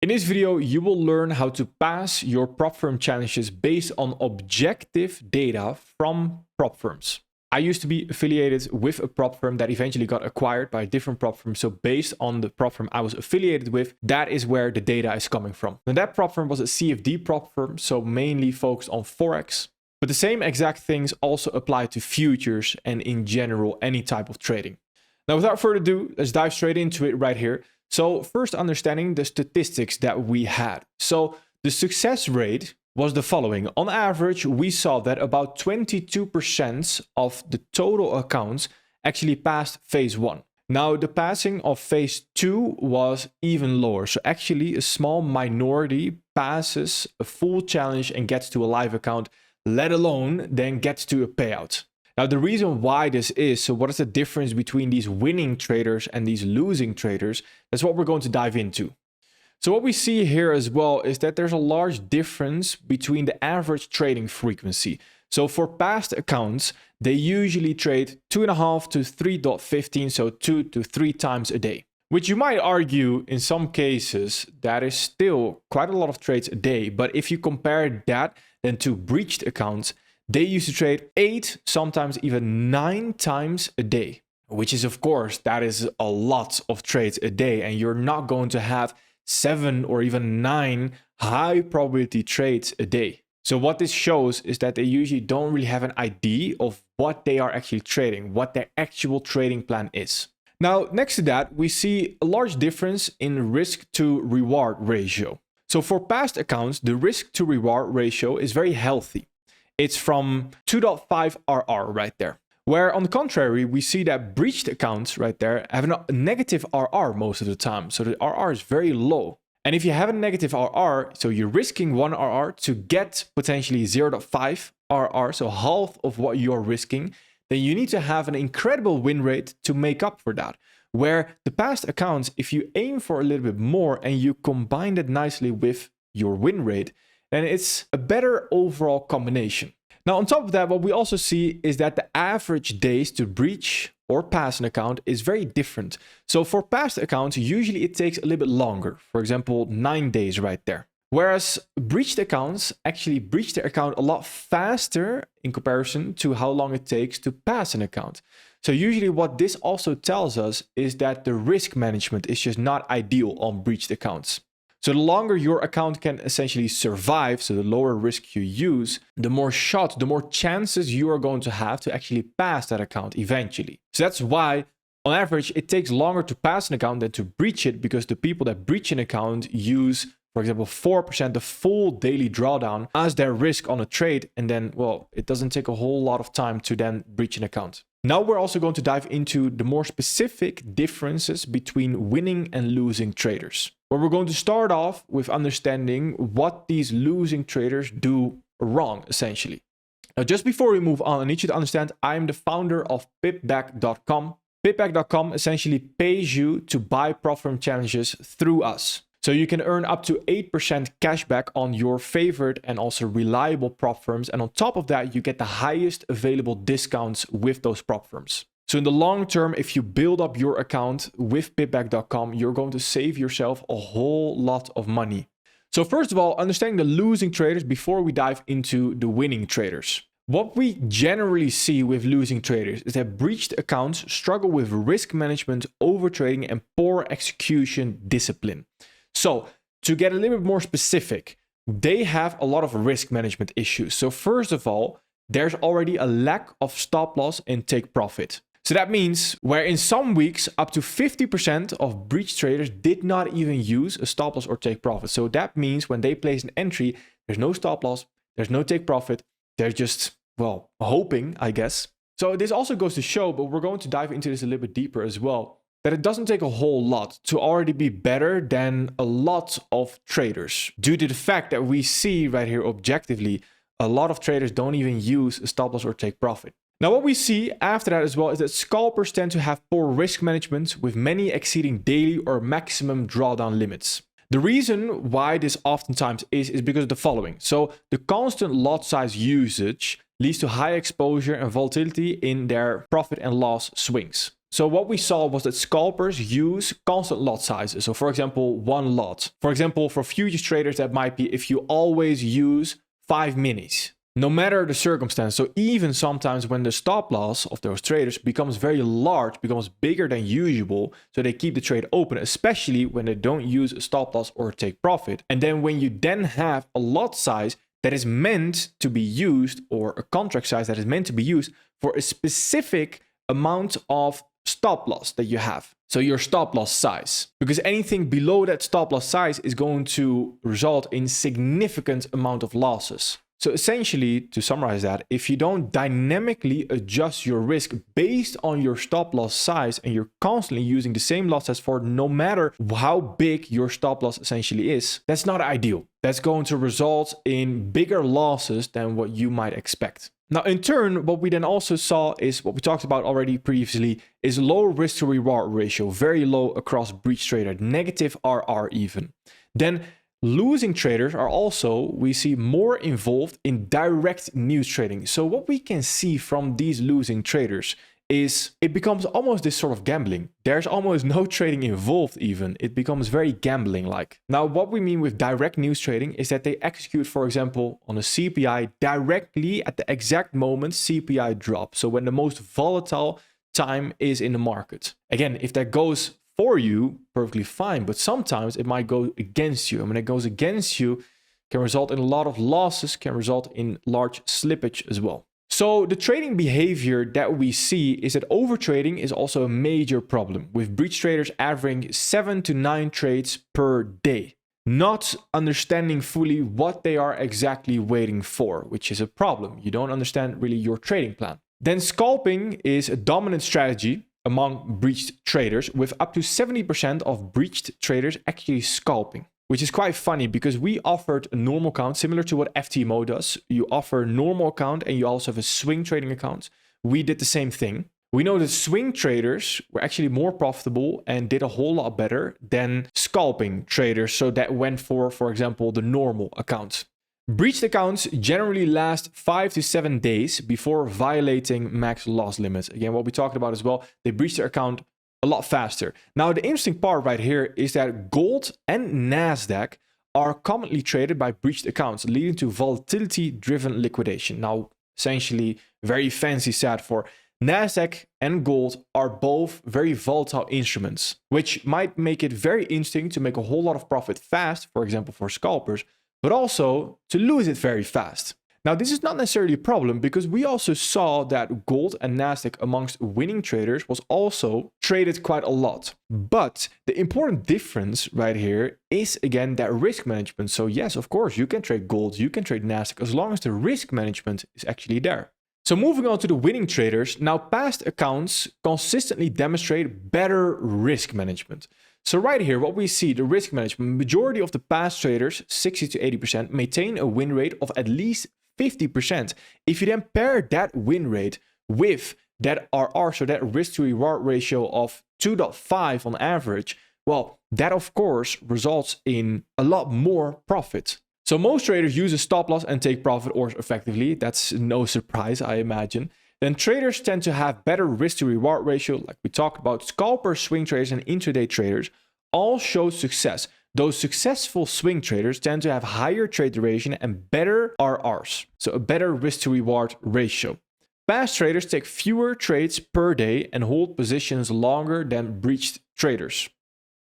In this video, you will learn how to pass your prop firm challenges based on objective data from prop firms. I used to be affiliated with a prop firm that eventually got acquired by a different prop firm. So based on the prop firm I was affiliated with, that is where the data is coming from. And that prop firm was a CFD prop firm, so mainly focused on Forex. But the same exact things also apply to futures and in general, any type of trading. Now, without further ado, let's dive straight into it right here. So first, understanding the statistics that we had. So the success rate was the following. On average, we saw that about 22% of the total accounts actually passed phase 1. Now, the passing of phase 2 was even lower. So actually, a small minority passes a full challenge and gets to a live account, let alone then gets to a payout. Now, the reason why this is, so what is the difference between these winning traders and these losing traders? That's what we're going to dive into. So what we see here as well is that there's a large difference between the average trading frequency. So for past accounts, they usually trade 2.5 to 3.15, so 2 to 3 times a day. Which you might argue in some cases, that is still quite a lot of trades a day. But if you compare that then to breached accounts, they used to trade 8, sometimes even 9 times a day. Which is, of course, that is a lot of trades a day. And you're not going to have 7 or even 9 high probability trades a day. So what this shows is that they usually don't really have an idea of what they are actually trading, what their actual trading plan is. Now, next to that, we see a large difference in risk to reward ratio. So for past accounts, the risk to reward ratio is very healthy. It's from 2.5 RR right there. Where on the contrary, we see that breached accounts right there have a negative RR most of the time. So the RR is very low. And if you have a negative RR, so you're risking 1 RR to get potentially 0.5 RR, so half of what you're risking, then you need to have an incredible win rate to make up for that. Where the past accounts, if you aim for a little bit more and you combine it nicely with your win rate, then it's a better overall combination. Now, on top of that, what we also see is that the average days to breach or pass an account is very different. So for past accounts, usually it takes a little bit longer. For example, 9 days right there. Whereas breached accounts actually breach their account a lot faster in comparison to how long it takes to pass an account. So usually what this also tells us is that the risk management is just not ideal on breached accounts. So the longer your account can essentially survive, so the lower risk you use, the more shots, the more chances you are going to have to actually pass that account eventually. So that's why, on average, it takes longer to pass an account than to breach it, because the people that breach an account use, for example, 4% the full daily drawdown as their risk on a trade. And then, well, it doesn't take a whole lot of time to then breach an account. Now we're also going to dive into the more specific differences between winning and losing traders. Where we're going to start off with understanding what these losing traders do wrong, essentially. Now, just before we move on, I need you to understand I'm the founder of PipBack.com. PipBack.com essentially pays you to buy prop firm challenges through us. So you can earn up to 8% cashback on your favorite and also reliable prop firms. And on top of that, you get the highest available discounts with those prop firms. So in the long term, if you build up your account with PipBack.com, you're going to save yourself a whole lot of money. So first of all, understanding the losing traders before we dive into the winning traders. What we generally see with losing traders is that breached accounts struggle with risk management, overtrading, and poor execution discipline. So to get a little bit more specific, they have a lot of risk management issues. So first of all, there's already a lack of stop loss and take profit. So that means where in some weeks, up to 50% of breach traders did not even use a stop loss or take profit. So that means when they place an entry, there's no stop loss, there's no take profit. They're just, well, hoping, I guess. So this also goes to show, but we're going to dive into this a little bit deeper as well, that it doesn't take a whole lot to already be better than a lot of traders. Due to the fact that we see right here objectively, a lot of traders don't even use a stop loss or take profit. Now, what we see after that as well is that scalpers tend to have poor risk management, with many exceeding daily or maximum drawdown limits. The reason why this oftentimes is because of the following. So the constant lot size usage leads to high exposure and volatility in their profit and loss swings. So what we saw was that scalpers use constant lot sizes. So for example, one lot. For example, for futures traders, that might be if you always use 5 minis, no matter the circumstance. So even sometimes when the stop loss of those traders becomes very large, becomes bigger than usual, so they keep the trade open, especially when they don't use a stop loss or take profit. And then when you then have a lot size that is meant to be used, or a contract size that is meant to be used for a specific amount of stop loss that you have. So your stop loss size, because anything below that stop loss size is going to result in significant amount of losses. So essentially, to summarize that, if you don't dynamically adjust your risk based on your stop loss size, and you're constantly using the same lot size for no matter how big your stop loss essentially is, that's not ideal. That's going to result in bigger losses than what you might expect. Now, in turn, what we then also saw is what we talked about already previously, is low risk to reward ratio, very low across breach trader, negative RR even. Then losing traders are also, we see, more involved in direct news trading. So what we can see from these losing traders is it becomes almost this sort of gambling. There's almost no trading involved even. It becomes very gambling-like. Now, what we mean with direct news trading is that they execute, for example, on a CPI directly at the exact moment CPI drops. So when the most volatile time is in the market. Again, if that goes for you, perfectly fine, but sometimes it might go against you. And when it goes against you, it can result in a lot of losses, can result in large slippage as well. So the trading behavior that we see is that overtrading is also a major problem, with breach traders averaging 7 to 9 trades per day, not understanding fully what they are exactly waiting for, which is a problem. You don't understand really your trading plan. Then scalping is a dominant strategy among breached traders, with up to 70% of breached traders actually scalping, which is quite funny because we offered a normal account similar to what FTMO does. You offer a normal account and you also have a swing trading account. We did the same thing. We know that swing traders were actually more profitable and did a whole lot better than scalping traders. So that went for example, the normal account. Breached accounts generally last 5 to 7 days before violating max loss limits. Again, what we talked about as well, they breach their account a lot faster. Now, the interesting part right here is that gold and NASDAQ are commonly traded by breached accounts, leading to volatility-driven liquidation. Now, essentially, very fancy stat for NASDAQ and gold are both very volatile instruments, which might make it very interesting to make a whole lot of profit fast, for example, for scalpers, but also to lose it very fast. Now, this is not necessarily a problem because we also saw that gold and NASDAQ amongst winning traders was also traded quite a lot. But the important difference right here is, again, that risk management. So yes, of course, you can trade gold, you can trade NASDAQ as long as the risk management is actually there. So moving on to the winning traders, now past accounts consistently demonstrate better risk management. So right here, what we see, the risk management, majority of the past traders, 60 to 80%, maintain a win rate of at least 50%. If you then pair that win rate with that RR, so that risk to reward ratio of 2.5 on average, well, that of course results in a lot more profit. So most traders use a stop loss and take profit orders effectively. That's no surprise, I imagine. Then traders tend to have better risk to reward ratio, like we talked about. Scalpers, swing traders, and intraday traders all show success. Those successful swing traders tend to have higher trade duration and better RRs, so a better risk to reward ratio. Past traders take fewer trades per day and hold positions longer than breached traders.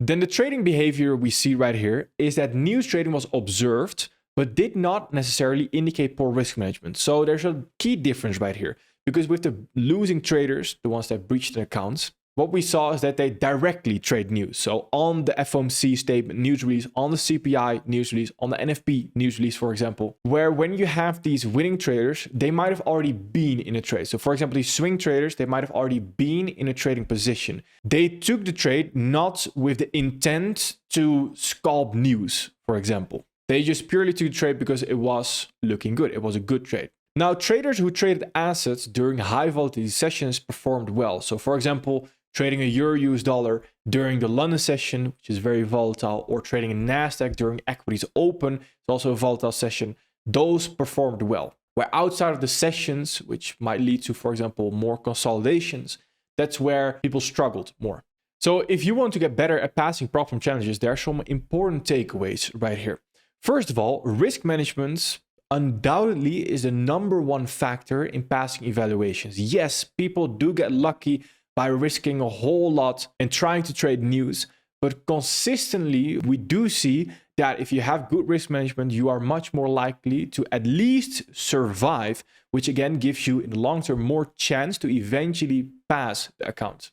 Then the trading behavior we see right here is that news trading was observed, but did not necessarily indicate poor risk management. So there's a key difference right here. Because with the losing traders, the ones that breached their accounts, what we saw is that they directly trade news. So on the FOMC statement news release, on the CPI news release, on the NFP news release, for example, where when you have these winning traders, they might have already been in a trade. So for example, these swing traders, they might have already been in a trading position. They took the trade not with the intent to scalp news, for example. They just purely took the trade because it was looking good. It was a good trade. Now, traders who traded assets during high volatility sessions performed well. So for example, trading a Euro-US dollar during the London session, which is very volatile, or trading a NASDAQ during equities open, it's also a volatile session, those performed well. Where outside of the sessions, which might lead to, for example, more consolidations, That's where people struggled more. So if you want to get better at passing prop firm challenges, there are some important takeaways right here. First of all, risk management undoubtedly is the #1 factor in passing evaluations. Yes, people do get lucky by risking a whole lot and trying to trade news, but consistently we do see that if you have good risk management, you are much more likely to at least survive, which again gives you in the long term more chance to eventually pass the account.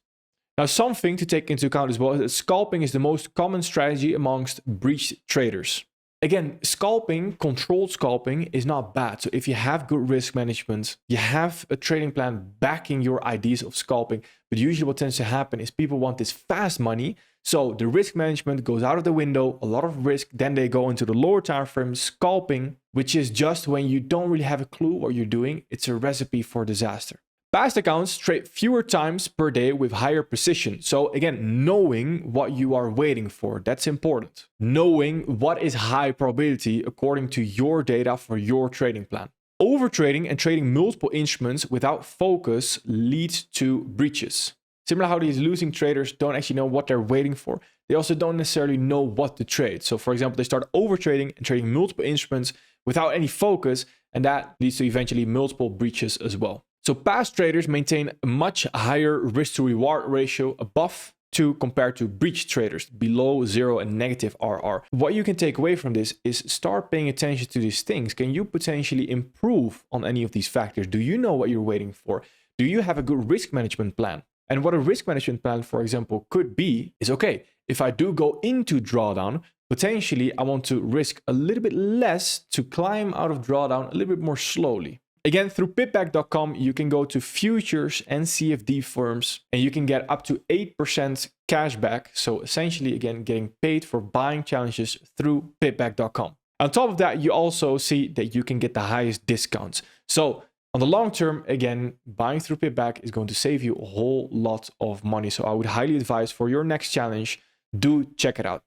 Now, something to take into account as well is that scalping is the most common strategy amongst breached traders. Again, scalping, controlled scalping is not bad. So if you have good risk management, you have a trading plan backing your ideas of scalping, but usually what tends to happen is people want this fast money. So the risk management goes out of the window, a lot of risk, then they go into the lower time frame scalping, which is just when you don't really have a clue what you're doing. It's a recipe for disaster. Past accounts trade fewer times per day with higher precision. So again, knowing what you are waiting for, that's important. Knowing what is high probability according to your data for your trading plan. Overtrading and trading multiple instruments without focus leads to breaches. Similar how these losing traders don't actually know what they're waiting for. They also don't necessarily know what to trade. So for example, they start overtrading and trading multiple instruments without any focus, and that leads to eventually multiple breaches as well. So past traders maintain a much higher risk to reward ratio above 2 compared to breached traders below 0 and negative RR. What you can take away from this is start paying attention to these things. Can you potentially improve on any of these factors? Do you know what you're waiting for? Do you have a good risk management plan? And what a risk management plan, for example, could be is, okay, if I do go into drawdown, potentially I want to risk a little bit less to climb out of drawdown a little bit more slowly. Again, through PipBack.com, you can go to futures and CFD firms and you can get up to 8% cash back. So essentially, again, getting paid for buying challenges through PipBack.com. On top of that, you also see that you can get the highest discounts. So on the long term, again, buying through PipBack is going to save you a whole lot of money. So I would highly advise for your next challenge, do check it out.